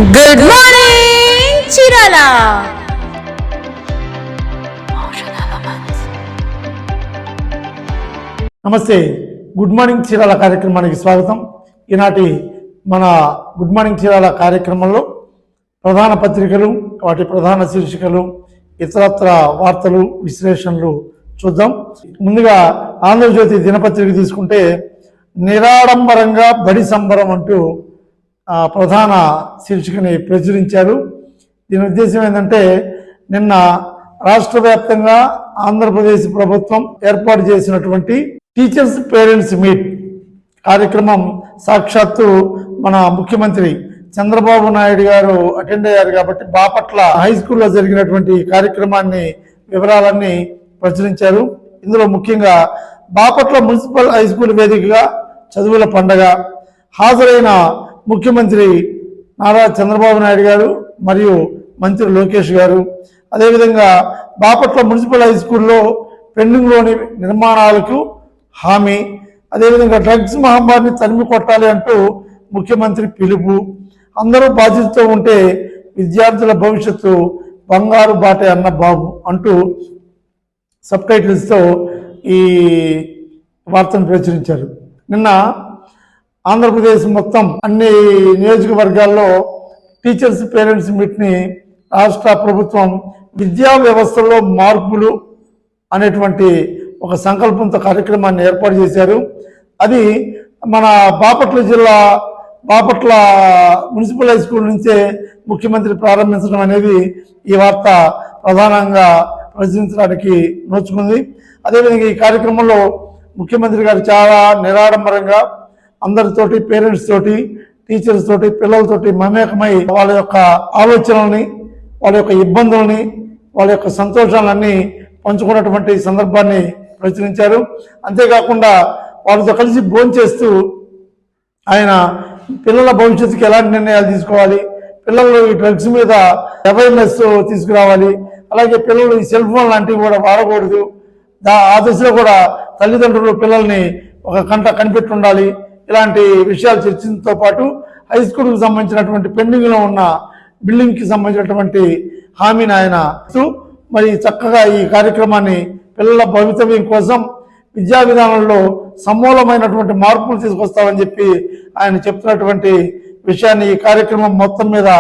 Good morning Chirala. నమస్తే, good morning Chirala కార్యక్రమానికి స్వాగతం. ఈనాటి మన గుడ్ మార్నింగ్ చీరాల కార్యక్రమంలో ప్రధాన పత్రికలు, వాటి ప్రధాన శీర్షికలు, ఇతరత్ర వార్తలు, విశ్లేషణలు చూద్దాం. ముందుగా ఆంధ్రజ్యోతి దినపత్రిక తీసుకుంటే నిరాడంబరంగా బడి సంబరం అంటూ ప్రధాన శీర్షికని ప్రచురించారు. దీని ఉద్దేశం ఏంటంటే, నిన్న రాష్ట్ర వ్యాప్తంగా ఆంధ్రప్రదేశ్ ప్రభుత్వం ఏర్పాటు చేసినటువంటి టీచర్స్ పేరెంట్స్ మీట్ కార్యక్రమం సాక్షాత్తు మన ముఖ్యమంత్రి చంద్రబాబు నాయుడు గారు అటెండ్ అయ్యారు. కాబట్టి బాపట్ల హై స్కూల్లో జరిగినటువంటి కార్యక్రమాన్ని వివరాలన్నీ ప్రచురించారు. ఇందులో ముఖ్యంగా బాపట్ల మున్సిపల్ హై స్కూల్ వేదికగా చదువుల పండగ హాజరైన ముఖ్యమంత్రి నారా చంద్రబాబు నాయుడు గారు మరియు మంత్రి లోకేష్ గారు, అదేవిధంగా బాపట్ల మున్సిపల్ హై స్కూల్లో పెండింగ్లోని నిర్మాణాలకు హామీ, అదేవిధంగా డ్రగ్స్ మహమ్మారిని తరిమి కొట్టాలి అంటూ ముఖ్యమంత్రి పిలుపు, అందరూ బాధ్యతతో ఉంటే విద్యార్థుల భవిష్యత్తు బంగారు బాటే అన్న బాబు అంటూ సబ్ టైటిల్స్తో ఈ వార్తను ప్రచురించారు. నిన్న ఆంధ్రప్రదేశ్ మొత్తం అన్ని నియోజకవర్గాల్లో టీచర్స్ పేరెంట్స్ మీట్ని రాష్ట్ర ప్రభుత్వం విద్యా వ్యవస్థలో మార్పులు అనేటువంటి ఒక సంకల్పంతో కార్యక్రమాన్ని ఏర్పాటు చేశారు. అది మన బాపట్ల జిల్లా బాపట్ల మున్సిపల్ హై స్కూల్ నుంచే ముఖ్యమంత్రి ప్రారంభించడం అనేది ఈ వార్త ప్రధానంగా ప్రచురించడానికి నోచుకుంది. అదేవిధంగా ఈ కార్యక్రమంలో ముఖ్యమంత్రి గారు చాలా నిరాడంబరంగా అందరితోటి, పేరెంట్స్ తోటి, టీచర్స్ తోటి, పిల్లలతోటి మమేకమై వాళ్ళ యొక్క ఆలోచనల్ని, వాళ్ళ యొక్క ఇబ్బందుల్ని, వాళ్ళ యొక్క సంతోషాలన్నీ పంచుకున్నటువంటి సందర్భాన్ని ప్రచురించారు. అంతేకాకుండా వాళ్ళతో కలిసి భోంచేస్తూ ఆయన పిల్లల భవిష్యత్తుకి ఎలాంటి నిర్ణయాలు తీసుకోవాలి, పిల్లలు ఈ డ్రగ్స్ మీద అవేర్నెస్ తీసుకురావాలి, అలాగే పిల్లలు ఈ సెల్ ఫోన్ లాంటివి కూడా వాడకూడదు, ఆ దశలో కూడా తల్లిదండ్రులు పిల్లల్ని ఒక కంట కనిపెట్టి ఉండాలి, ఇలాంటి విషయాలు చర్చించడంతో పాటు హై స్కూల్కి సంబంధించినటువంటి పెండింగ్లో ఉన్న బిల్డింగ్కి సంబంధించినటువంటి హామీని ఆయన ఇస్తూ మరి చక్కగా ఈ కార్యక్రమాన్ని పిల్లల భవితవ్యం కోసం విద్యా విధానంలో సమూలమైనటువంటి మార్పులు తీసుకొస్తామని చెప్పి ఆయన చెప్తున్నటువంటి విషయాన్ని, ఈ కార్యక్రమం మొత్తం మీద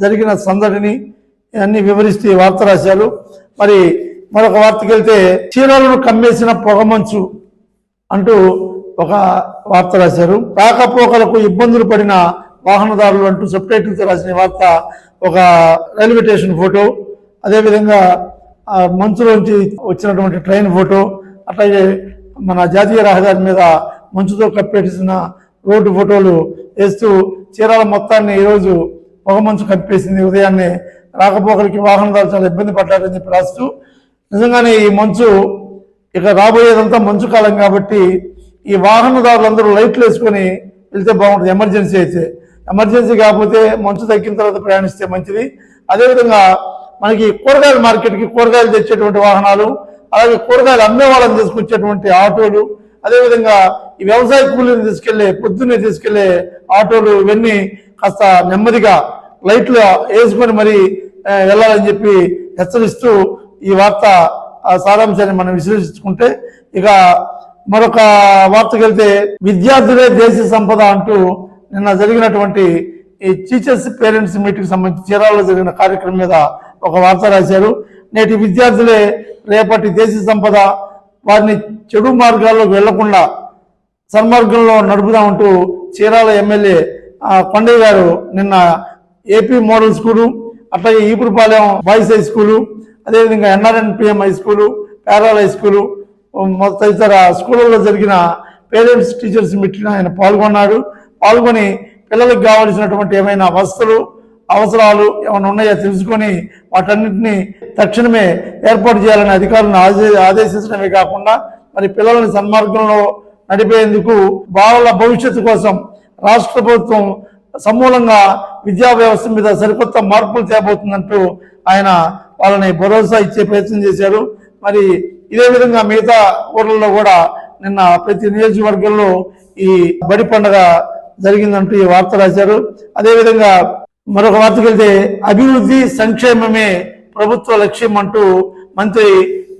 జరిగిన సందడిని అన్ని వివరిస్తూ ఈ వార్త రాశారు. మరి మరొక వార్తకి వెళ్తే, చీరలను కమ్మేసిన పొగమంచు అంటూ ఒక వార్త రాశారు. రాకపోకలకు ఇబ్బందులు పడిన వాహనదారులు అంటూ సబ్ టైటిల్తో రాసిన వార్త. ఒక రైల్వే స్టేషన్ ఫోటో, అదేవిధంగా మంచులోంచి వచ్చినటువంటి ట్రైన్ ఫోటో, అట్లాగే మన జాతీయ రహదారి మీద మంచుతో కప్పేసిన రోడ్డు ఫోటోలు వేస్తూ చీరాల మొత్తాన్ని ఈరోజు పొగమంచు కప్పేసింది. ఉదయాన్నే రాకపోకలకి వాహనదారులు చాలా ఇబ్బంది పడ్డారని చెప్పి రాస్తూ, నిజంగానే ఈ మంచు ఇక రాబోయేదంతా మంచు కాలం కాబట్టి ఈ వాహనదారులందరూ లైట్లు వేసుకొని వెళ్తే బాగుంటుంది. ఎమర్జెన్సీ అయితే, ఎమర్జెన్సీ కాకపోతే మంచు తగ్గిన తర్వాత ప్రయాణిస్తే మంచిది. అదేవిధంగా మనకి కూరగాయల మార్కెట్కి కూరగాయలు తెచ్చేటువంటి వాహనాలు, అలాగే కూరగాయలు అమ్మే వాళ్ళని తీసుకొచ్చేటువంటి ఆటోలు, అదేవిధంగా ఈ వ్యవసాయ కూలీని పొద్దున్నే తీసుకెళ్లే ఆటోలు, ఇవన్నీ కాస్త నెమ్మదిగా లైట్లు వేసుకొని మరి వెళ్ళాలని చెప్పి హెచ్చరిస్తూ ఈ వార్త సారాంశాన్ని మనం విశ్లేషించుకుంటే, ఇక మరొక వార్తకి వెళ్తే, విద్యార్థులే దేశ సంపద అంటూ నిన్న జరిగినటువంటి ఈ టీచర్స్ పేరెంట్స్ మీట్కి సంబంధించి చీరాలలో జరిగిన కార్యక్రమం మీద ఒక వార్త రాశారు. నేటి విద్యార్థులే రేపటి దేశ సంపద, వారిని చెడు మార్గాల్లోకి వెళ్లకుండా సన్మార్గంలో నడుపుదామంటూ చీరాల ఎమ్మెల్యే కొండయ్య గారు నిన్న ఏపీ మోడల్ స్కూలు, అట్లాగే ఈపురపాలెం బాయ్స్ హై స్కూలు, అదేవిధంగా NRNPM high school, parallel high school తదితర స్కూళ్ళలో జరిగిన పేరెంట్స్ టీచర్స్ మీటింగ్ ఆయన పాల్గొని పిల్లలకు కావాల్సినటువంటి ఏమైనా వసతులు, అవసరాలు ఏమైనా ఉన్నాయో తెలుసుకొని వాటన్నింటినీ తక్షణమే ఏర్పాటు చేయాలని అధికారులను ఆదేశించడమే కాకుండా మరి పిల్లలని సన్మార్గంలో నడిపేందుకు బాలల భవిష్యత్తు కోసం రాష్ట్ర ప్రభుత్వం సమూలంగా విద్యా వ్యవస్థ మీద సరికొత్త మార్పులు తేబోతుందంటూ ఆయన వాళ్ళని భరోసా ఇచ్చే ప్రయత్నం చేశారు. మరి ఇదే విధంగా మిగతా ఊర్లలో కూడా నిన్న ప్రతి నియోజకవర్గంలో ఈ బడి పండుగ జరిగిందంటూ ఈ వార్త రాశారు. అదేవిధంగా మరొక వార్తకి వెళ్తే అభివృద్ధి సంక్షేమమే ప్రభుత్వ లక్ష్యం అంటూ మంత్రి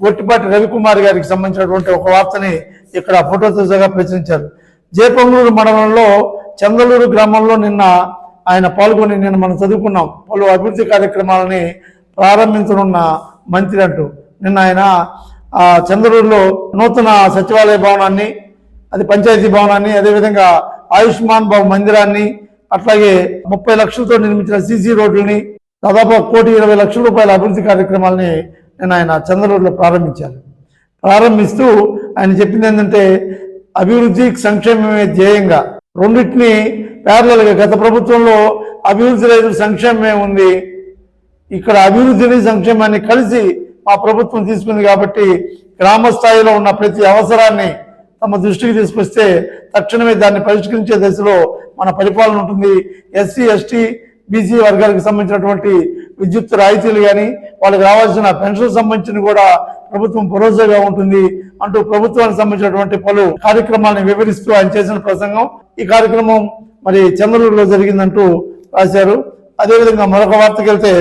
గొట్టిపాటి రవికుమార్ గారికి సంబంధించినటువంటి ఒక వార్తని ఇక్కడ ఫోటోతో సహా ప్రచురించారు. జేపంగూరు మండలంలో చందలూరు గ్రామంలో నిన్న ఆయన పాల్గొని నిన్న మనం చదువుకున్నాం పలు అభివృద్ధి కార్యక్రమాలని ప్రారంభించనున్న మంత్రి అంటూ నిన్న ఆయన చంద్రూరులో నూతన సచివాలయ భవనాన్ని, అది పంచాయతీ భవనాన్ని, అదేవిధంగా ఆయుష్మాన్ బాబు మందిరాన్ని, అట్లాగే 30 లక్షలతో నిర్మించిన సీసీ రోడ్లని, దాదాపు 1,20,00,000 రూపాయల అభివృద్ధి కార్యక్రమాలని నేను ఆయన చంద్రూరులో ప్రారంభించాను. ప్రారంభిస్తూ ఆయన చెప్పింది ఏంటంటే అభివృద్ధి సంక్షేమమే ధ్యేయంగా, రెండింటినీ ప్యారలల్గా, గత ప్రభుత్వంలో అభివృద్ధి లేదు సంక్షేమమే ఉంది, ఇక్కడ అభివృద్ధిని సంక్షేమాన్ని కలిసి మా ప్రభుత్వం తీసుకుంది కాబట్టి గ్రామ స్థాయిలో ఉన్న ప్రతి అవసరాన్ని తమ దృష్టికి తీసుకొస్తే తక్షణమే దాన్ని పరిష్కరించే దశలో మన పరిపాలన ఉంటుంది. ఎస్సీ ఎస్టీ బీసీ వర్గాలకు సంబంధించినటువంటి విద్యుత్ రాయితీలు కానీ, వాళ్ళకి రావాల్సిన పెన్షన్ సంబంధించిన కూడా ప్రభుత్వం భరోసాగా ఉంటుంది అంటూ ప్రభుత్వానికి సంబంధించినటువంటి పలు కార్యక్రమాలను వివరిస్తూ ఆయన చేసిన ప్రసంగం. ఈ కార్యక్రమం మరి చంద్రూరులో జరిగిందంటూ రాశారు. అదేవిధంగా మరొక వార్తకి వెళ్తే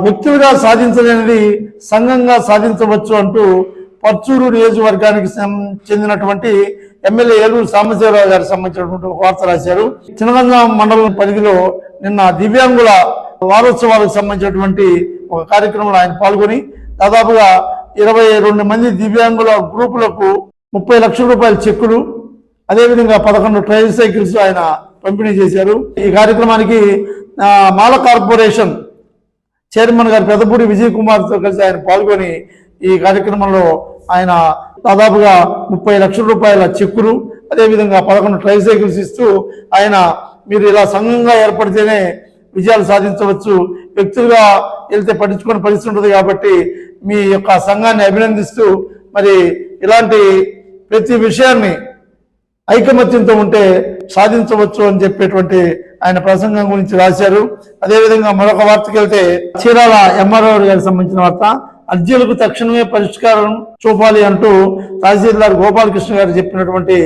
వ్యక్తులుగా సాధించలేనిది సంఘంగా సాధించవచ్చు అంటూ పర్చూరు నియోజకవర్గానికి చెందినటువంటి ఎమ్మెల్యే ఏలూరు సాంబశివరావు గారికి సంబంధించినటువంటి ఒక వార్త రాశారు. చినగంజాం మండలం పరిధిలో నిన్న దివ్యాంగుల వారోత్సవాలకు సంబంధించినటువంటి ఒక కార్యక్రమంలో ఆయన పాల్గొని దాదాపుగా 22 మంది దివ్యాంగుల గ్రూపులకు 30 లక్షల రూపాయల చెక్కులు, అదేవిధంగా 11 ట్రైల్ సైకిల్స్ ఆయన పంపిణీ చేశారు. ఈ కార్యక్రమానికి మాల కార్పొరేషన్ చైర్మన్ గారు పెద్దపూడి విజయ్ కుమార్తో కలిసి ఆయన పాల్గొని ఈ కార్యక్రమంలో ఆయన దాదాపుగా 30 లక్షల రూపాయల చెక్కులు, అదేవిధంగా 11 ట్రై సైకిల్స్ ఇస్తూ ఆయన మీరు ఇలా సంఘంగా ఏర్పడితేనే విజయాలు సాధించవచ్చు, వ్యక్తులుగా వెళ్తే పట్టించుకొని పరిస్థితి ఉంటుంది కాబట్టి మీ యొక్క సంఘాన్ని అభినందిస్తూ మరి ఇలాంటి ప్రతి విషయాన్ని ఐకమత్యంతో ఉంటే సాధించవచ్చు అని చెప్పేటువంటి ఆయన ప్రసంగం గురించి రాశారు. అదేవిధంగా మరొక వార్తకి వెళ్తే చీరాల ఎంఆర్ఓ గారికి సంబంధించిన వార్త, అర్జీలకు తక్షణమే పరిష్కారం చూపాలి అంటూ తహసీల్దార్ గోపాలకృష్ణ గారు చెప్పినటువంటి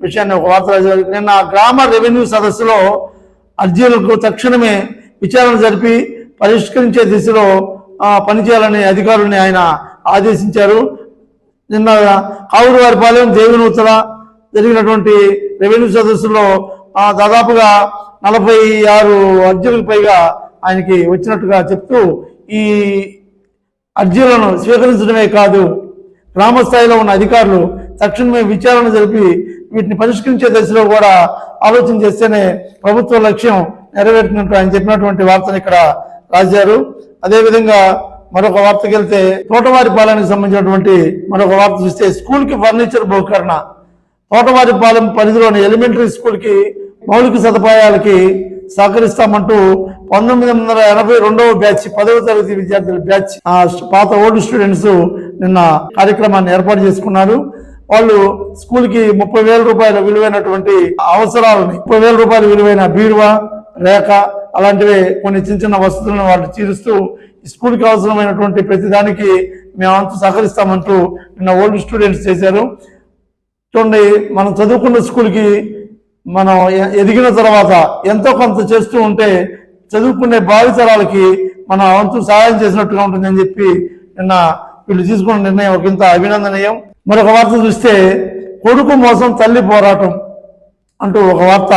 విషయాన్ని ఒక వార్త రాశారు. నిన్న గ్రామ రెవెన్యూ సదస్సులో అర్జీలకు తక్షణమే విచారణ జరిపి పరిష్కరించే దిశలో పనిచేయాలని అధికారుల్ని ఆయన ఆదేశించారు. నిన్న కావురువారిపాలెం దేవినూతల జరిగినటువంటి రెవెన్యూ సదస్సులో దాదాపుగా 46 అర్జీలకు పైగా ఆయనకి వచ్చినట్టుగా చెప్తూ ఈ అర్జీలను స్వీకరించడమే కాదు గ్రామ స్థాయిలో ఉన్న అధికారులు తక్షణమే విచారణ జరిపి వీటిని పరిష్కరించే దశలో కూడా ఆలోచన చేస్తేనే ప్రభుత్వ లక్ష్యం నెరవేరుతున్నట్టు ఆయన చెప్పినటువంటి వార్తను ఇక్కడ రాశారు. అదేవిధంగా మరొక వార్తకి వెళ్తే తోటవారిపాలెనికి సంబంధించినటువంటి మరొక వార్త చూస్తే స్కూల్కి ఫర్నిచర్ బహుకరణ, తోటవారిపాలెం పరిధిలోని ఎలిమెంటరీ స్కూల్కి మౌలిక సదుపాయాలకి సహకరిస్తామంటూ 1982వ బ్యాచ్ 10వ తరగతి విద్యార్థుల బ్యాచ్ పాత ఓల్డ్ స్టూడెంట్స్ నిన్న కార్యక్రమాన్ని ఏర్పాటు చేసుకున్నారు. వాళ్ళు స్కూల్ కి 30,000 రూపాయల విలువైనటువంటి అవసరాలని 30,000 రూపాయల విలువైన బీరువా, రేఖ అలాంటివి కొన్ని చిన్న చిన్న వసతులను వాళ్ళు తీరుస్తూ స్కూల్కి అవసరమైనటువంటి ప్రతి దానికి మేమంతా సహకరిస్తామంటూ నిన్న ఓల్డ్ స్టూడెంట్స్ చేశారు. చూడండి, మనం చదువుకున్న స్కూల్కి మనం ఎదిగిన తర్వాత ఎంతో కొంత చేస్తూ ఉంటే చదువుకునే భావితరాలకి మన వంతు సహాయం చేసినట్టుగా ఉంటుందని చెప్పి నిన్న వీళ్ళు తీసుకున్న నిర్ణయం ఒకంత అభినందనీయం. మరొక వార్త చూస్తే కొడుకు మోసం తల్లి పోరాటం అంటూ ఒక వార్త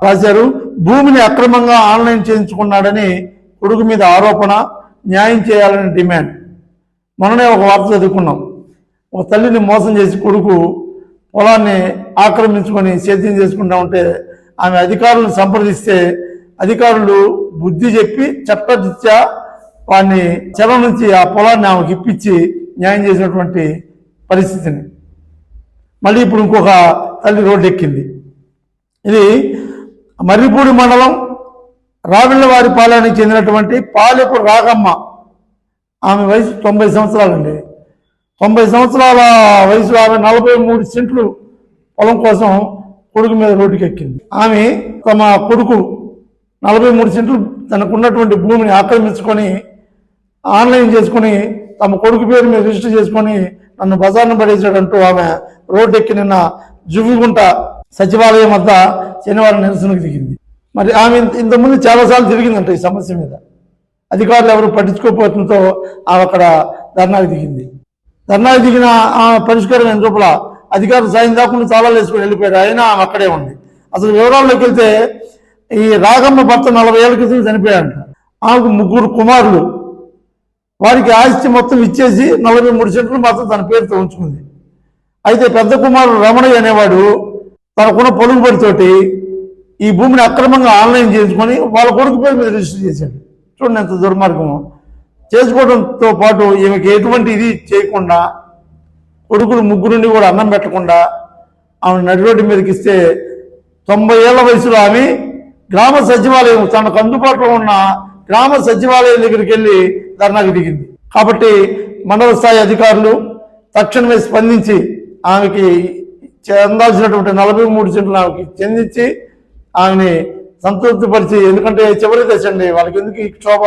రాశారు. భూమిని అక్రమంగా ఆన్లైన్ చేయించుకున్నాడని కొడుకు మీద ఆరోపణ, న్యాయం చేయాలని డిమాండ్. మననే ఒక వార్త చదువుకున్నాం, ఒక తల్లిని మోసం చేసి కొడుకు పొలాన్ని ఆక్రమించుకొని సేద్యం చేసుకుంటా ఉంటే ఆమె అధికారులను సంప్రదిస్తే అధికారులు బుద్ధి చెప్పి చట్టరీత్యా వాడిని చెల నుంచి ఆ పొలాన్ని ఆమెకు ఇప్పించి న్యాయం చేసినటువంటి పరిస్థితిని మళ్ళీ ఇప్పుడు ఇంకొక తల్లి రోడ్డు ఎక్కింది. ఇది మర్రిపూడి మండలం రావిళ్ళవారిపాలెనికి చెందినటువంటి పాలెపు రాగమ్మ. ఆమె వయసు 90 సంవత్సరాలండి. 90 సంవత్సరాల వయసు ఆమె 43 సెంట్లు పొలం కోసం కొడుకు మీద రోడ్డుకి ఎక్కింది. ఆమె తమ కొడుకు 43 సెంట్లు తనకున్నటువంటి భూమిని ఆక్రమించుకొని ఆన్లైన్ చేసుకుని తమ కొడుకు పేరు మీద రిజిస్టర్ చేసుకొని నన్ను బజార్ను పడేసాడంటూ ఆమె రోడ్డు ఎక్కి నిన్న జువ్విగుంట సచివాలయం వద్ద శనివారం నిరసనకు దిగింది. మరి ఆమె ఇంతకుముందు చాలాసార్లు తిరిగిందంట ఈ సమస్య మీద. అధికారులు ఎవరు పట్టించుకోకపోవడంతో ఆమె అక్కడ ధర్నాకు దిగింది. ధర్నాకు దిగిన ఆమె పరిష్కారం అయిన లోపల అధికారులు సాయం దాకుండా చాలా వేసుకుని వెళ్ళిపోయారు. అయినా ఆమె అక్కడే ఉంది. అసలు వివరాల్లోకి వెళ్తే ఈ రాగమ్మ భర్త 40 ఏళ్ల క్రితం చనిపోయాడంట. ఆమెకు 3 కుమారులు. వారికి ఆస్తి మొత్తం ఇచ్చేసి 43 సెంట్లు మాత్రం తన పేరుతో ఉంచుకుంది. అయితే పెద్ద కుమారుడు రమణయ్య అనేవాడు తనకున్న పలుకుబడితోటి ఈ భూమిని అక్రమంగా ఆన్లైన్ చేసుకొని వాళ్ళ కొడుకు పేరు మీద రిజిస్టర్ చేశాడు. చూడండి ఎంత దుర్మార్గము. చేసుకోవడంతో పాటు ఈమెకి ఎటువంటి ఇది చేయకుండా కొడుకులు 3 కూడా అన్నం పెట్టకుండా ఆమె నడి రోడ్డు మీదకి ఇస్తే 90 ఏళ్ల వయసులో ఆమె గ్రామ సచివాలయం తనకు అందుబాటులో ఉన్న గ్రామ సచివాలయం దగ్గరికి వెళ్ళి ధర్నాకు దిగింది. కాబట్టి మండల స్థాయి అధికారులు తక్షణమే స్పందించి ఆమెకి చెందాల్సినటువంటి 43 సెంట్లు ఆమెకి చెందించి ఆమెని సంతృప్తిపరిచి, ఎందుకంటే చివరి దశ అండి వాళ్ళకి ఎందుకు ఈ క్షోభ,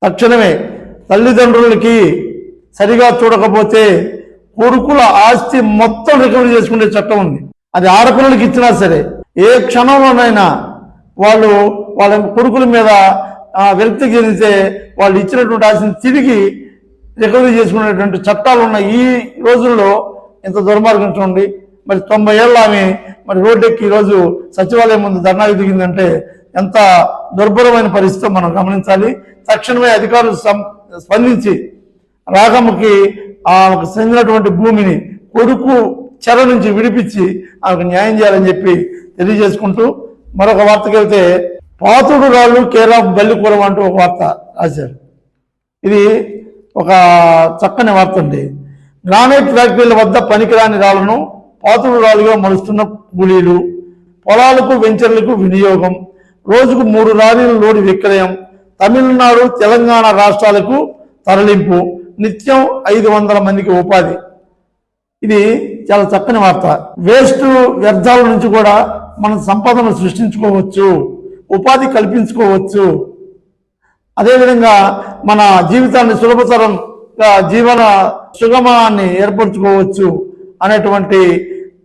తక్షణమే తల్లిదండ్రులకి సరిగా చూడకపోతే కొడుకుల ఆస్తి మొత్తం రికవరీ చేసుకునే చట్టం ఉంది. అది ఆడపిల్లలకి ఇచ్చినా సరే ఏ క్షణంలోనైనా వాళ్ళు వాళ్ళ కొడుకుల మీద విరక్తి చెందితే వాళ్ళు ఇచ్చినటువంటి ఆస్తిని తిరిగి రికవరీ చేసుకునేటువంటి చట్టాలు ఉన్న ఈ రోజుల్లో ఎంత దుర్మార్గం చూడండి. మరి 90 ఏళ్ళ ఆమె మరి రోడ్డెక్కి ఈరోజు సచివాలయం ముందు ధర్నాకు దిగిందంటే ఎంత దుర్భరమైన పరిస్థితి మనం గమనించాలి. తక్షణమే అధికారులు స్పందించి రాగమ్మకి ఆమెకు చెందినటువంటి భూమిని కొడుకు చెర నుంచి విడిపించి ఆమెకు న్యాయం చేయాలని చెప్పి తెలియజేసుకుంటూ మరొక వార్తకి వెళ్తే పాతుడు రాళ్ళు కేర్ ఆఫ్ బల్లిపురం అంటూ ఒక వార్త రాశారు. ఇది ఒక చక్కని వార్త అండి. గ్రానైట్ ఫ్యాక్టరీల వద్ద పనికిరాని రాళ్లను పాతుడు రాళ్ళుగా మలుస్తున్న కూలీలు, పొలాలకు వెంచర్లకు వినియోగం, రోజుకు 3 లారీల లోడ్ విక్రయం, తమిళనాడు తెలంగాణ రాష్ట్రాలకు తరలింపు, నిత్యం 500 మందికి ఉపాధి. ఇది చాలా చక్కని వార్త. వేస్ట్ వ్యర్థాల నుంచి కూడా మనం సంపదను సృష్టించుకోవచ్చు, ఉపాధి కల్పించుకోవచ్చు. అదేవిధంగా మన జీవితాన్ని సులభతరంగా జీవన సుగమాన్ని ఏర్పరచుకోవచ్చు అనేటువంటి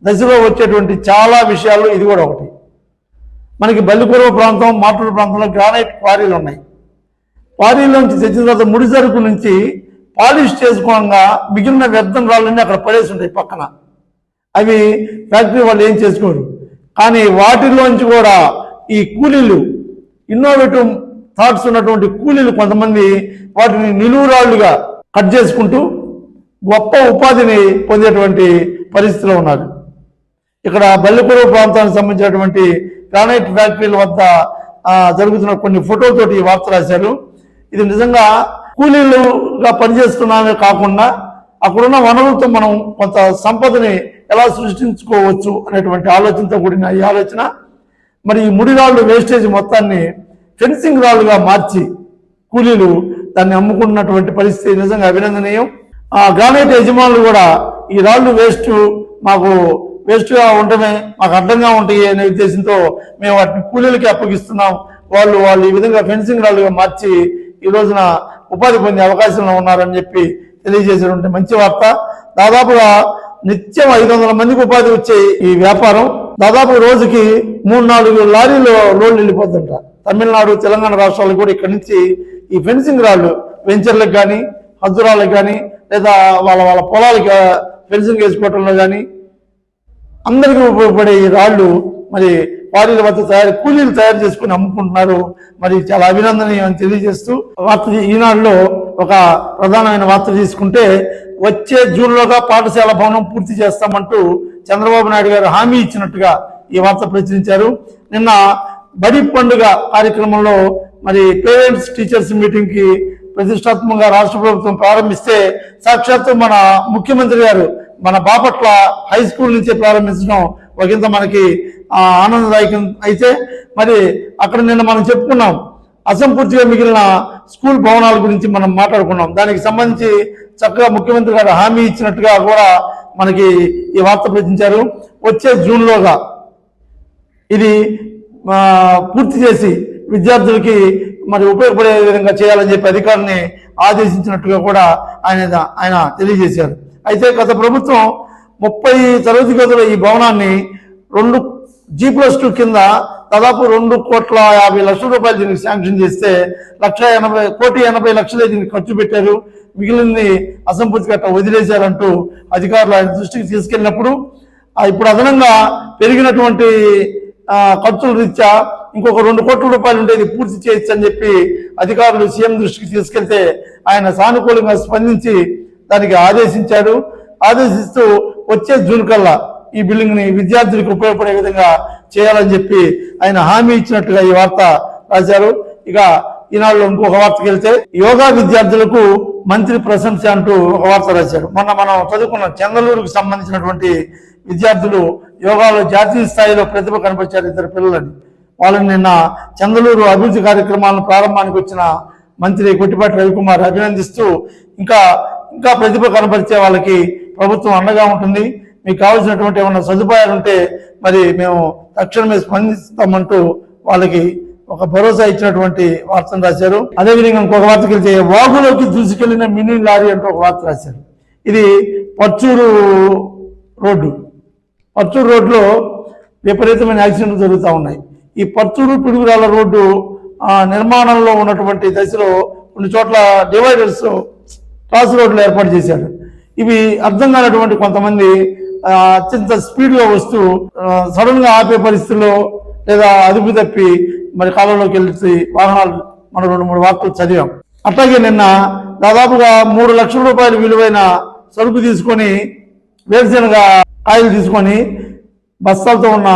దశలో వచ్చేటువంటి చాలా విషయాలు ఇది కూడా ఒకటి. మనకి బల్లిపురం ప్రాంతం, మాటూరు ప్రాంతంలో గ్రానైట్ క్వారీలు ఉన్నాయి. క్వారీలోంచి తెచ్చిన తర్వాత ముడి సరుకు నుంచి పాలిష్ చేసుకోగా మిగిలిన వ్యర్థం రాళ్ళన్నీ అక్కడ పడేసి ఉంటాయి పక్కన. అవి ఫ్యాక్టరీ వాళ్ళు ఏం చేసుకోరు. కానీ వాటిలోంచి కూడా ఈ కూలీలు, ఇన్నోవేటివ్ థాట్స్ ఉన్నటువంటి కూలీలు కొంతమంది వాటిని నిలువురాళ్లుగా కట్ చేసుకుంటూ గొప్ప ఉపాధిని పొందేటువంటి పరిస్థితిలో ఉన్నారు. ఇక్కడ బల్లిపురం ప్రాంతానికి సంబంధించినటువంటి గ్రానైట్ ఫ్యాక్టరీల వద్ద జరుగుతున్న కొన్ని ఫోటోలతోటి ఈ వార్త రాశారు. ఇది నిజంగా కూలీలుగా పనిచేస్తున్నామే కాకుండా అక్కడున్న వనరులతో మనం కొంత సంపదని ఎలా సృష్టించుకోవచ్చు అనేటువంటి ఆలోచనతో కూడిన ఈ ఆలోచన. మరి ఈ ముడి రాళ్ళు వేస్టేజ్ మొత్తాన్ని ఫెన్సింగ్ రాళ్ళుగా మార్చి కూలీలు దాన్ని అమ్ముకున్నటువంటి పరిస్థితి నిజంగా అభినందనీయం. గ్రానైట్ యజమానులు కూడా ఈ రాళ్ళు మాకు వేస్ట్గా ఉండటమే మాకు అడ్డంగా ఉంటాయి అనే ఉద్దేశంతో మేము వాటిని కూలీలకి అప్పగిస్తున్నాం. వాళ్ళు ఈ విధంగా ఫెన్సింగ్ రాళ్ళుగా మార్చి ఈ రోజున ఉపాధి పొందే అవకాశంలో ఉన్నారని చెప్పి తెలియజేసినటువంటి మంచి వార్త. దాదాపుగా నిత్యం 500 మందికి ఉపాధి వచ్చే ఈ వ్యాపారం దాదాపు రోజుకి 3-4 లారీలు లోడ్లు వెళ్ళిపోతుంట. తమిళనాడు తెలంగాణ రాష్ట్రాలకు కూడా ఇక్కడి నుంచి ఈ ఫెన్సింగ్ రాళ్ళు వెంచర్లకు కానీ, హద్దురాళ్ళకి కానీ, లేదా వాళ్ళ పొలాలకి ఫెన్సింగ్ వేసుకోవటంలో కానీ అందరికీ ఉపయోగపడే ఈ రాళ్ళు మరి క్వారీల వద్ద కూలీలు తయారు చేసుకుని అమ్ముకుంటున్నారు. మరి చాలా అభినందనీయం అని తెలియజేస్తూ వార్త ఈనాడులో ఒక ప్రధానమైన వార్త తీసుకుంటే, వచ్చే జూన్లోగా పాఠశాల భవనం పూర్తి చేస్తామంటూ చంద్రబాబు నాయుడు గారు హామీ ఇచ్చినట్టుగా ఈ వార్త ప్రచురించారు. నిన్న బడి పండుగ కార్యక్రమంలో మరి పేరెంట్స్ టీచర్స్ మీటింగ్ కి ప్రతిష్టాత్మకంగా రాష్ట్ర ప్రభుత్వం ప్రారంభిస్తే సాక్షాత్తు మన ముఖ్యమంత్రి గారు మన బాపట్ల హై స్కూల్ నుంచే ప్రారంభించడం ఒకంత మనకి ఆనందదాయకం. అయితే మరి అక్కడ నిన్న మనం చెప్పుకున్నాం, అసంపూర్తిగా మిగిలిన స్కూల్ భవనాల గురించి మనం మాట్లాడుకున్నాం. దానికి సంబంధించి చక్కగా ముఖ్యమంత్రి గారు హామీ ఇచ్చినట్టుగా కూడా మనకి ఈ వార్త ప్రచురించారు. వచ్చే జూన్లోగా ఇది పూర్తి చేసి విద్యార్థులకి మరి ఉపయోగపడే విధంగా చేయాలని చెప్పి అధికారుల్ని ఆదేశించినట్టుగా కూడా ఆయన తెలియజేశారు. అయితే గత ప్రభుత్వం 30 తరగతి గదుల ఈ భవనాన్ని 2G+2 కింద దాదాపు 2,50,00,000 దీనికి శాంక్షన్ చేస్తే 1,80,00,000 దీనికి ఖర్చు పెట్టారు, మిగిలింది అసంపూర్తిగా వదిలేశారంటూ అధికారులు ఆయన దృష్టికి తీసుకెళ్ళినప్పుడు ఇప్పుడు అదనంగా పెరిగినటువంటి ఖర్చుల రీత్యా ఇంకొక 2 కోట్ల రూపాయలు ఉండేది పూర్తి చేయొచ్చు అని చెప్పి అధికారులు సీఎం దృష్టికి తీసుకెళ్తే ఆయన సానుకూలంగా స్పందించి దానికి ఆదేశిస్తూ వచ్చే జూన్ కల్లా ఈ బిల్డింగ్ ని విద్యార్థులకు ఉపయోగపడే విధంగా చేయాలని చెప్పి ఆయన హామీ ఇచ్చినట్టుగా ఈ వార్త రాశారు. ఇక ఈనాడులో ఇంకొక వార్తకి వెళ్తే యోగా విద్యార్థులకు మంత్రి ప్రశంస అంటూ ఒక వార్త రాశారు. మొన్న మనం చదువుకున్న చంద్రలూరుకు సంబంధించినటువంటి విద్యార్థులు యోగాలో జాతీయ స్థాయిలో ప్రతిభ కనపరిచారు 2 పిల్లలని. వాళ్ళని నిన్న చంద్రలూరు అభివృద్ధి కార్యక్రమాలను ప్రారంభానికి వచ్చిన మంత్రి కొట్టిపాటి రవికుమార్ అభినందిస్తూ ఇంకా ప్రతిభ కనపరిచే వాళ్ళకి ప్రభుత్వం అండగా ఉంటుంది, మీకు కావాల్సినటువంటి ఏమన్నా సదుపాయాలు ఉంటే మరి మేము తక్షణమే స్పందిస్తామంటూ వాళ్ళకి ఒక భరోసా ఇచ్చినటువంటి వార్తను రాశారు. అదేవిధంగా ఇంకొక వార్తకి వెళ్తే వాగులోకి దూసుకెళ్లిన మినీ లారీ అంటూ ఒక వార్త రాశారు. ఇది పర్చూరు రోడ్లో విపరీతమైన యాక్సిడెంట్లు జరుగుతూ ఉన్నాయి. ఈ పర్చూరు పిడుగురాల రోడ్డు నిర్మాణంలో ఉన్నటువంటి దశలో కొన్ని చోట్ల డివైడర్స్ క్రాస్ రోడ్లు ఏర్పాటు చేశారు. ఇవి అర్థం కానటువంటి కొంతమంది అత్యంత స్పీడ్గా వస్తూ సడన్ గా ఆపే పరిస్థితుల్లో లేదా అదుపు తప్పి మరి కాలంలోకి వెళ్తే వాహనాలు మనం 2-3 వార్తలు చదివాం. అట్లాగే నిన్న దాదాపుగా 3 లక్షల రూపాయలు విలువైన సరుకు తీసుకొని వేరుశెనగ ఆయిల్ తీసుకొని బస్తాలతో ఉన్న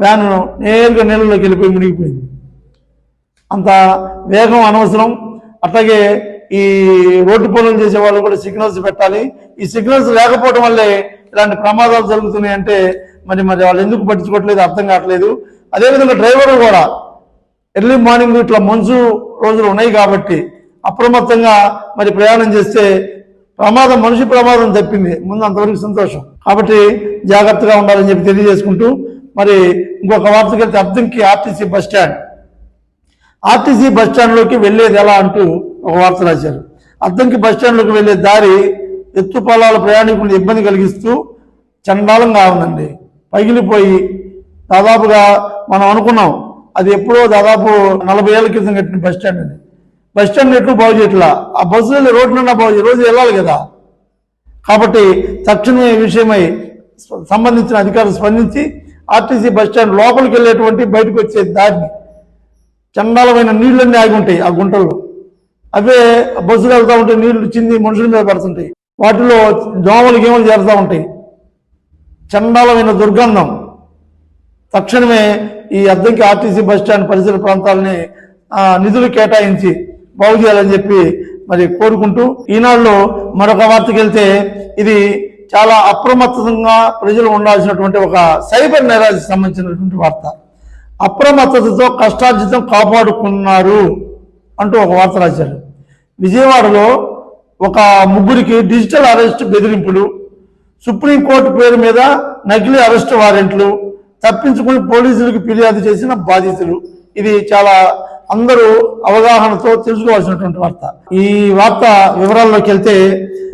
వ్యాను నేరుగా నీళ్ళలోకి వెళ్ళిపోయి మునిగిపోయింది. అంత వేగం అనవసరం. అట్లాగే ఈ రోడ్డు పనులు చేసే వాళ్ళు కూడా సిగ్నల్స్ పెట్టాలి. ఈ సిగ్నల్స్ లేకపోవడం వల్లే ఇలాంటి ప్రమాదాలు జరుగుతున్నాయంటే మరి వాళ్ళు ఎందుకు పట్టించుకోవట్లేదు అర్థం కావట్లేదు. అదేవిధంగా డ్రైవర్లు కూడా ఎర్లీ మార్నింగ్ ఇట్లా మంచు రోజులు ఉన్నాయి కాబట్టి అప్రమత్తంగా మరి ప్రయాణం చేస్తే మనిషి ప్రమాదం తప్పింది, ముందు అంతవరకు సంతోషం. కాబట్టి జాగ్రత్తగా ఉండాలని చెప్పి తెలియజేసుకుంటూ మరి ఇంకొక వార్తకి వెళ్తే అద్దంకి ఆర్టీసీ బస్టాండ్లోకి వెళ్ళేది ఎలా అంటూ ఒక వార్త రాశారు. అద్దంకి బస్టాండ్లోకి వెళ్ళే దారి ఎత్తుపల్లాల ప్రయాణికులను ఇబ్బంది కలిగిస్తూ చండాలంగా ఉందండి. పగిలిపోయి దాదాపుగా మనం అనుకున్నాం అది ఎప్పుడో దాదాపు 40 ఏళ్ల క్రితం కట్టిన బస్టాండ్ అది. బస్టాండ్ ఎట్లు బాగు చేయట్లా, ఆ బస్సులు రోడ్లన్నా బాగు రోజు వెళ్ళాలి కదా. కాబట్టి తక్షణమే ఈ విషయమై సంబంధించిన అధికారులు స్పందించి ఆర్టీసీ బస్టాండ్ లోపలికి వెళ్ళేటువంటి బయటకు వచ్చే దారిని చండాలమైన నీళ్ళన్నీ ఆగి ఉంటాయి ఆ గుంటల్లో. అవే బస్సులు వెళ్తూ ఉంటే నీళ్లు చింది మనుషుల మీద పడుతుంటాయి, వాటిలో దోమలు గేమలు చేరుతూ ఉంటాయి, చండాలమైన దుర్గంధం. తక్షణమే ఈ అద్దంకి ఆర్టీసీ బస్టాండ్ పరిసర ప్రాంతాలని నిధులు కేటాయించి బాగు చేయాలని చెప్పి మరి కోరుకుంటూ ఈనాడులో మరొక వార్తకి వెళ్తే ఇది చాలా అప్రమత్తంగా ప్రజలు ఉండాల్సినటువంటి ఒక సైబర్ నేరాలకు సంబంధించినటువంటి వార్త. అప్రమత్తతతో కష్టార్జితం కాపాడుకున్నారు అంటూ ఒక వార్త రాశారు. విజయవాడలో ఒక 3 డిజిటల్ అరెస్ట్ బెదిరింపులు, సుప్రీంకోర్టు పేరు మీద నకిలీ అరెస్ట్ వారెంట్లు, తప్పించుకుని పోలీసులకు ఫిర్యాదు చేసిన బాధితులు. ఇది చాలా అందరూ అవగాహనతో తెలుసుకోవాల్సినటువంటి వార్త. ఈ వార్త వివరాల్లోకి వెళ్తే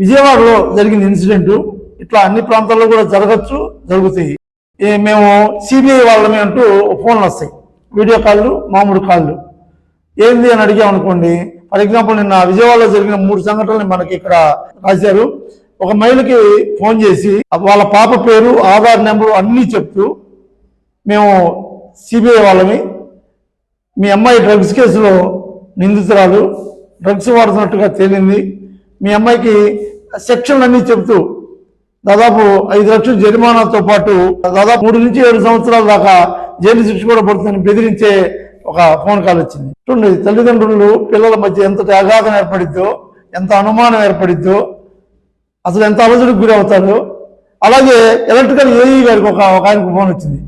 విజయవాడలో జరిగిన ఇన్సిడెంట్ ఇట్లా అన్ని ప్రాంతాల్లో కూడా జరుగుతాయి. మేము సిబిఐ వాళ్ళమే అంటూ ఫోన్లు వస్తాయి, వీడియో కాళ్ళు, మామూలు కాళ్ళు. ఏంది అని అడిగామనుకోండి, ఫర్ ఎగ్జాంపుల్ నిన్న విజయవాడలో జరిగిన 3 సంఘటనలు మనకి ఇక్కడ రాశారు. ఒక మహిళకి ఫోన్ చేసి వాళ్ళ పాప పేరు, ఆధార్ నెంబరు అన్నీ చెప్తూ మేము సిబిఐ వాళ్ళమి, మీ అమ్మాయి డ్రగ్స్ కేసులో నిందితురాలు, డ్రగ్స్ వాడుతున్నట్టుగా తేలింది, మీ అమ్మాయికి సెక్షన్లు అన్నీ చెప్తూ దాదాపు 5 లక్షల జరిమానాతో పాటు దాదాపు 3 నుంచి 7 సంవత్సరాల దాకా జైలు శిక్ష కూడా పడుతుందని బెదిరించే ఒక ఫోన్ కాల్ వచ్చింది. చూడండి, తల్లిదండ్రులు పిల్లల మధ్య ఎంత అగాధం ఏర్పడిద్దో, ఎంత అనుమానం ఏర్పడిద్దో, అసలు ఎంత అలజడికి గురి అవుతారో. అలాగే ఎలక్ట్రికల్ ఏఈ గారికి ఒక ఆయనకు ఫోన్ వచ్చింది,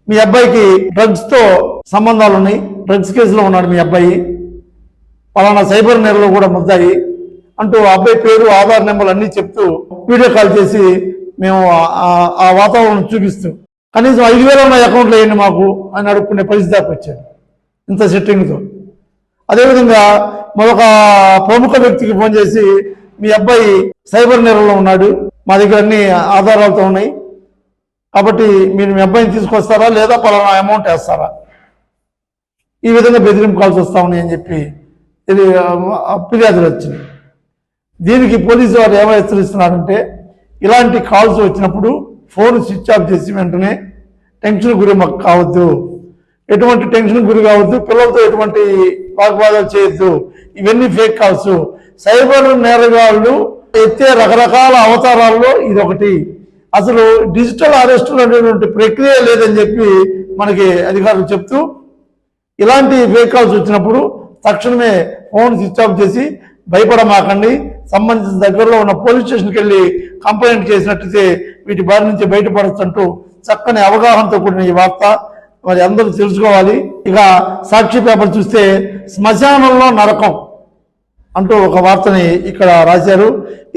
మీ అబ్బాయికి డ్రగ్స్ తో సంబంధాలు ఉన్నాయి, డ్రగ్స్ కేసులో ఉన్నాడు మీ అబ్బాయి, పలానా సైబర్ నేరలో కూడా ముద్దాయి అంటూ అబ్బాయి పేరు, ఆధార్ నెంబర్లు అన్నీ చెప్తూ వీడియో కాల్ చేసి మేము ఆ వాతావరణం చూపిస్తూ కనీసం 5,000 ఉన్న అకౌంట్లో వేయండి మాకు అని అడుక్కునే పరిస్థితి దాకా వచ్చాడు ఇంత సెట్టింగ్తో. అదేవిధంగా మరొక ప్రముఖ వ్యక్తికి ఫోన్ చేసి మీ అబ్బాయి సైబర్ నేరంలో ఉన్నాడు, మా దగ్గర అన్ని ఆధారాలతో ఉన్నాయి, కాబట్టి మీరు మీ అబ్బాయిని తీసుకొస్తారా లేదా పలానా అమౌంట్ వేస్తారా ఈ విధంగా బెదిరింపు కాల్స్ వస్తా ఉన్నాయి అని చెప్పి ఫిర్యాదులు వచ్చింది. దీనికి పోలీసు వారు ఏమో హెచ్చరిస్తున్నారంటే, ఇలాంటి కాల్స్ వచ్చినప్పుడు ఫోన్ స్విచ్ ఆఫ్ చేసి వెంటనే టెన్షన్ గురి కావద్దు, ఎటువంటి టెన్షన్ గురి కావద్దు, పిల్లలతో ఎటువంటి వాగ్వాదాలు చేయొద్దు, ఇవన్నీ ఫేక్ కాల్స్. సైబర్ నేరగాళ్ళు ఎత్తే రకరకాల అవతారాల్లో ఇదొకటి. అసలు డిజిటల్ అరెస్టులు అనేటువంటి ప్రక్రియ లేదని చెప్పి మనకి అధికారులు చెప్తూ, ఇలాంటి ఫేక్ కాల్స్ వచ్చినప్పుడు తక్షణమే ఫోన్ స్విచ్ ఆఫ్ చేసి భయపడమాకండి, సంబంధించిన దగ్గరలో ఉన్న పోలీస్ స్టేషన్కి వెళ్ళి కంప్లైంట్ చేసినట్లయితే వీటి బారి నుంచి బయటపడొచ్చంటూ చక్కని అవగాహనతో కూడిన ఈ వార్త మరి అందరూ తెలుసుకోవాలి. ఇక సాక్షి పేపర్ చూస్తే శ్మశానంలో నరకం అంటూ ఒక వార్తని ఇక్కడ రాశారు.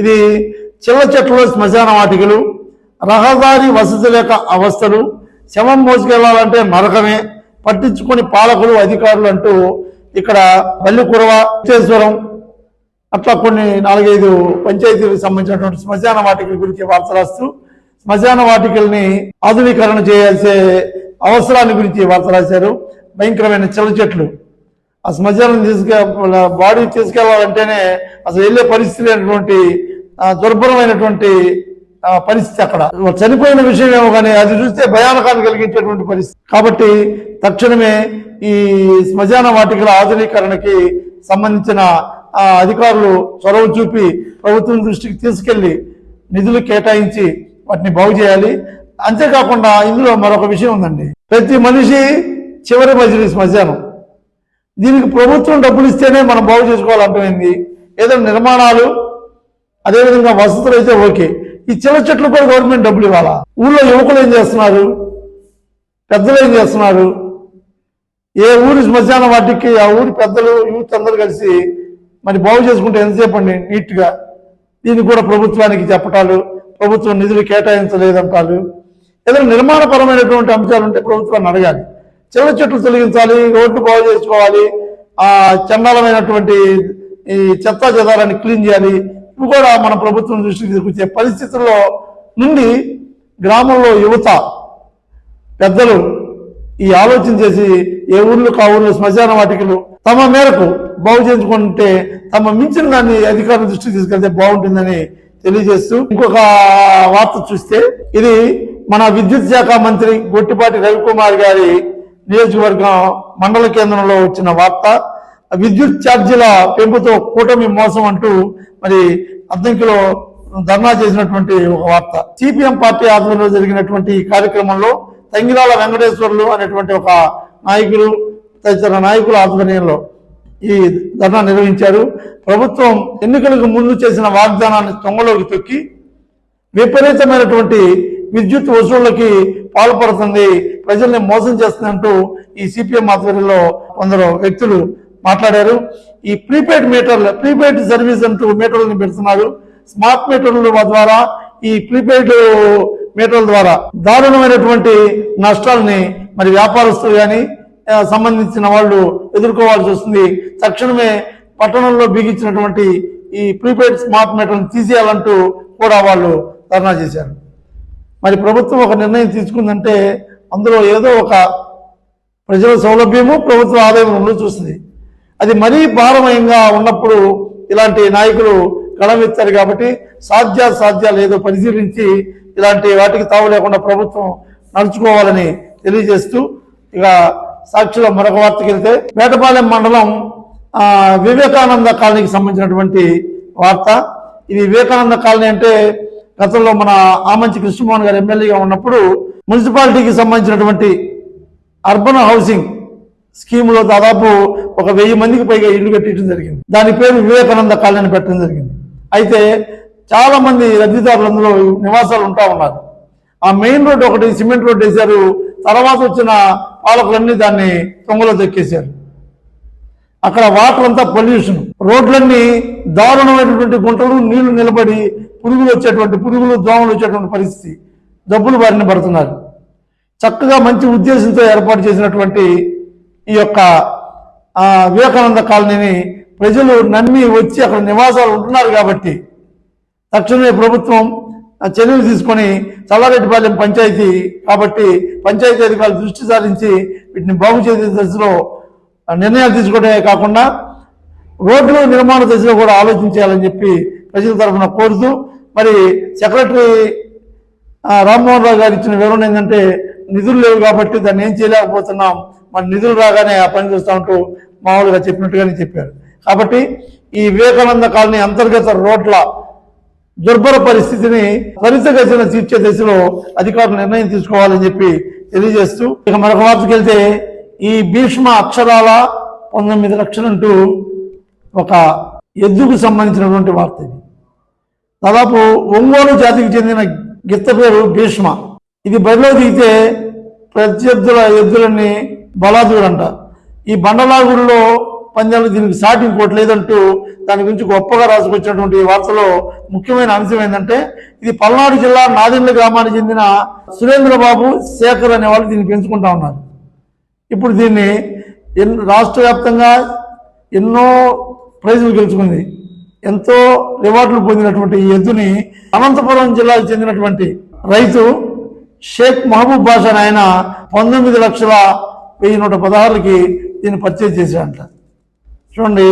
ఇది చిల్ల చెట్లలో శ్మశాన వాటికలు, రహదారి వసతి లేక అవస్థలు, శవం మోసుకెళ్లాలంటే నరకమే, పట్టించుకొని పాలకులు అధికారులు అంటూ ఇక్కడ వల్లికురవ, విశ్వేశ్వరం అట్లా కొన్ని 4-5 పంచాయతీలకు సంబంధించినటువంటి శ్మశాన వాటికల గురించి వార్త రాస్తూ శ్మశాన వాటికల్ని ఆధునీకరణ చేయాల్సే అవసరాన్ని గురించి వార్త రాశారు. భయంకరమైన చిల్ల చెట్లు, ఆ శ్మశానం బాడీ తీసుకెళ్లాలంటేనే అసలు వెళ్ళే పరిస్థితి లేనటువంటి దుర్భరమైనటువంటి పరిస్థితి. అక్కడ చనిపోయిన విషయం ఏమో కానీ అది చూస్తే భయానకాన్ని కలిగించేటువంటి పరిస్థితి. కాబట్టి తక్షణమే ఈ శ్మశాన వాటికల ఆధునీకరణకి సంబంధించిన అధికారులు చొరవ చూపి ప్రభుత్వం దృష్టికి తీసుకెళ్లి నిధులు కేటాయించి వాటిని బాగు చేయాలి. అంతేకాకుండా ఇందులో మరొక విషయం ఉందండి. ప్రతి మనిషి చివరి మజిలీ శ్మశానం. దీనికి ప్రభుత్వం డబ్బులు ఇస్తేనే మనం బాగు చేసుకోవాలంటుంది. ఏదైనా నిర్మాణాలు అదేవిధంగా వసతులు అయితే ఓకే, ఈ చిన్న చెట్లు కూడా గవర్నమెంట్ డబ్బులు ఇవ్వాలా? ఊళ్ళో యువకులు ఏం చేస్తున్నారు, పెద్దలు ఏం చేస్తున్నారు? ఏ ఊరి శ్మశాన వాటికి ఆ ఊరి పెద్దలు యూత్ అందరూ కలిసి మరి బాగు చేసుకుంటే ఎంతసేపు అండి నీట్గా. దీన్ని కూడా ప్రభుత్వానికి చెప్పటాలు, ప్రభుత్వం నిధులు కేటాయించలేదంటారు. ఏదైనా నిర్మాణపరమైనటువంటి అంశాలు ఉంటే ప్రభుత్వాన్ని అడగాలి. చిన్న చెట్లు తొలగించాలి, రోడ్లు బాగు చేసుకోవాలి, ఆ చండాలమైనటువంటి ఈ చెత్తా చెదారాన్ని క్లీన్ చేయాలి. ఇవి కూడా మన ప్రభుత్వం దృష్టికి తీసుకొచ్చే పరిస్థితుల్లో నుండి గ్రామంలో యువత పెద్దలు ఈ ఆలోచన చేసి ఏ ఊర్లు కా ఊర్లో శ్మశాన వాటికలు తమ మేరకు బాగు చేసుకుంటే తమ మించిన దాన్ని అధికారుల దృష్టికి తీసుకెళ్తే బాగుంటుందని తెలియజేస్తూ ఇంకొక వార్త చూస్తే ఇది మన విద్యుత్ శాఖ మంత్రి గొట్టిపాటి రవికుమార్ గారి నియోజకవర్గం మండల కేంద్రంలో వచ్చిన వార్త. విద్యుత్ ఛార్జీల పెంపుతో కూటమి మోసం అంటూ మరి అద్దంకిలో ధర్నా చేసినటువంటి ఒక వార్త. సిపిఎం పార్టీ ఆధ్వర్యంలో జరిగినటువంటి ఈ కార్యక్రమంలో తంగిరాల వెంకటేశ్వర్లు అనేటువంటి ఒక నాయకులు తదితర నాయకుల ఆధ్వర్యంలో ఈ ధర్నా నిర్వహించారు. ప్రభుత్వం ఎన్నికలకు ముందు చేసిన వాగ్దానాన్ని తొంగలోకి తొక్కి విపరీతమైనటువంటి విద్యుత్ వసూళ్లకి పాల్పడుతుంది, ప్రజల్ని మోసం చేస్తుందంటూ ఈ సిపిఎం ఆధ్వర్యంలో కొందరు వ్యక్తులు మాట్లాడారు. ఈ ప్రీపెయిడ్ సర్వీస్ అంటూ మీటర్లను పెడుతున్నారు. స్మార్ట్ మీటర్ల ద్వారా ఈ ప్రీపెయిడ్ మీటర్ల ద్వారా దారుణమైనటువంటి నష్టాలని మరి వ్యాపారస్తులు కానీ సంబంధించిన వాళ్ళు ఎదుర్కోవాల్సి వస్తుంది. తక్షణమే పట్టణంలో బిగించినటువంటి ఈ ప్రీపెయిడ్ స్మార్ట్ మీటర్లను తీసేయాలంటూ కూడా వాళ్ళు ధర్నా చేశారు. మరి ప్రభుత్వం ఒక నిర్ణయం తీసుకుందంటే అందులో ఏదో ఒక ప్రజల సౌలభ్యము ప్రభుత్వ ఆదాయం రెండు చూస్తుంది. అది మరీ భారమయంగా ఉన్నప్పుడు ఇలాంటి నాయకులు గళమెత్తారు. కాబట్టి సాధ్యాలు ఏదో పరిశీలించి ఇలాంటి వాటికి తావు లేకుండా ప్రభుత్వం నడుచుకోవాలని తెలియజేస్తూ ఇక సాక్షిలో మరొక వార్తకి వెళ్తే వేటపాలెం మండలం వివేకానంద కాలనీకి సంబంధించినటువంటి వార్త. ఇది వివేకానంద కాలనీ అంటే గతంలో మన ఆమంచి కృష్ణమోహన్ గారు ఎమ్మెల్యేగా ఉన్నప్పుడు మున్సిపాలిటీకి సంబంధించినటువంటి అర్బన్ హౌసింగ్ స్కీమ్లో దాదాపు 1000 మందికి పైగా ఇల్లు కట్టడం జరిగింది. దాని పేరు వివేకానంద కాలనీ పెట్టడం జరిగింది. అయితే చాలా మంది లబ్ధిదారులు అందులో నివాసాలు ఉంటా ఉన్నారు. ఆ మెయిన్ రోడ్డు ఒకటి సిమెంట్ రోడ్డు వేశారు. తర్వాత వచ్చిన పాలకులన్నీ దాన్ని తొంగలో దొక్కేశారు. అక్కడ వాటర్ అంతా పొల్యూషన్, రోడ్లన్నీ దారుణమైనటువంటి గుంటలు, నీళ్లు నిలబడి పురుగులు దోమలు వచ్చేటువంటి పరిస్థితి, జబ్బులు బారిన పడుతున్నారు. చక్కగా మంచి ఉద్దేశంతో ఏర్పాటు చేసినటువంటి ఈ యొక్క వివేకానంద కాలనీని ప్రజలు నమ్మి వచ్చి అక్కడ నివాసాలు ఉంటున్నారు. కాబట్టి తక్షణమే ప్రభుత్వం చర్యలు తీసుకొని చల్లారెడ్డిపాలెం పంచాయతీ కాబట్టి పంచాయతీ అధికారులు దృష్టి సారించి వీటిని బాగు చేసే దశలో నిర్ణయాలు తీసుకోవడమే కాకుండా రోడ్లు నిర్మాణ దశలో కూడా ఆలోచించాలని చెప్పి ప్రజల తరఫున కోరుతూ, మరి సెక్రటరీ రామ్మోహన్ రావు గారు ఇచ్చిన వివరణ ఏంటంటే నిధులు లేవు కాబట్టి దాన్ని ఏం చేయలేకపోతున్నాం, మరి నిధులు రాగానే ఆ పని చూస్తామంటూ మామూలుగా చెప్పినట్టుగానే చెప్పారు. కాబట్టి ఈ వివేకానంద కాలనీ అంతర్గత రోడ్ల దుర్భర పరిస్థితిని త్వరితగతిన తీర్చే దిశలో అధికారులు నిర్ణయం తీసుకోవాలని చెప్పి తెలియజేస్తూ, ఇక మరొక వార్తకి వెళ్తే ఈ భీష్మ అక్షరాల 19 లక్షలంటూ ఒక ఎద్దుకు సంబంధించినటువంటి వార్త ఇది. దాదాపు ఒంగోలు జాతికి చెందిన గిత్త పేరు భీష్మ. ఇది బరిలో దిగితే ప్రత్యర్థుల ఎద్దులని బలాదుడంట. ఈ బండలాగుల్లో పందాలు దీనికి సాటి ఇంకోటి లేదంటూ దాని గురించి గొప్పగా రాసుకొచ్చినటువంటి ఈ వార్తలో ముఖ్యమైన అంశం ఏంటంటే, ఇది పల్నాడు జిల్లా నాదెండ్ల గ్రామానికి చెందిన సురేంద్రబాబు శేఖర్ అనే వాళ్ళు దీన్ని పెంచుకుంటా ఉన్నారు. ఇప్పుడు దీన్ని రాష్ట్ర వ్యాప్తంగా ఎన్నో ప్రైజులు గెలుచుకుంది, ఎంతో రివార్డులు పొందినటువంటి ఈ ఎద్దుని అనంతపురం జిల్లాకు చెందినటువంటి రైతు షేక్ మహబూబ్ బాషా ఆయన 19,116,116కి దీన్ని పర్చేజ్ చేశాడంట. చూడండి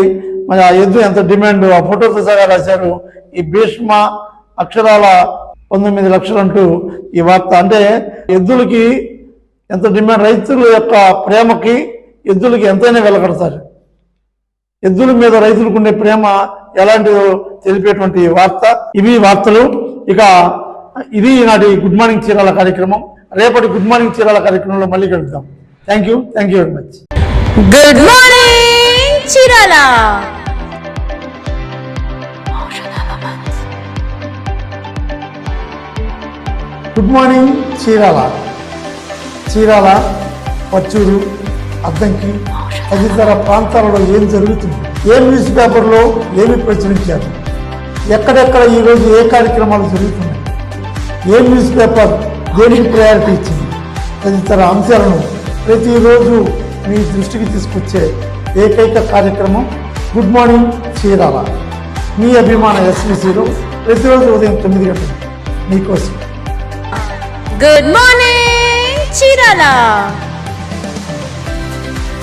మరి ఆ ఎద్దు ఎంత డిమాండ్, ఆ ఫోటోతో సగా రాశారు. ఈ భీష్మ అక్షరాల 19 లక్షలంటూ ఈ వార్త. అంటే ఎద్దులకి ఎంత డిమాండ్, రైతుల యొక్క ప్రేమకి ఎద్దులకి ఎంతైనా వెలకడతారు. ఎద్దుల మీద రైతులకు ఉండే ప్రేమ ఎలాంటిదో తెలిపేటువంటి వార్త. ఇవి వార్తలు. ఇక ఇది ఈనాటి గుడ్ మార్నింగ్ చీరాల కార్యక్రమం. రేపటి గుడ్ మార్నింగ్ చీరాల కార్యక్రమంలో మళ్ళీ కలుద్దాం. Thank you very much. Good morning Chirala. Good morning Chirala. Chirala, Pachuru, Addanki తదితర ప్రాంతాలలో ఏం జరుగుతుంది, ఏ న్యూస్ పేపర్లో ఏమి ప్రచురించారు, ఎక్కడెక్కడ ఈరోజు ఏ కార్యక్రమాలు జరుగుతున్నాయి, ఏ న్యూస్ పేపర్ దేనికి ప్రయారిటీ ఇచ్చింది తదితర అంశాలను ప్రతిరోజు మీ దృష్టికి తీసుకొచ్చే ఏకైక కార్యక్రమం గుడ్ మార్నింగ్ చీరాల. మీ అభిమాన ఎస్బీసీలో ప్రతిరోజు ఉదయం 9 గంటలకు మీకోసం. Good morning Chirala.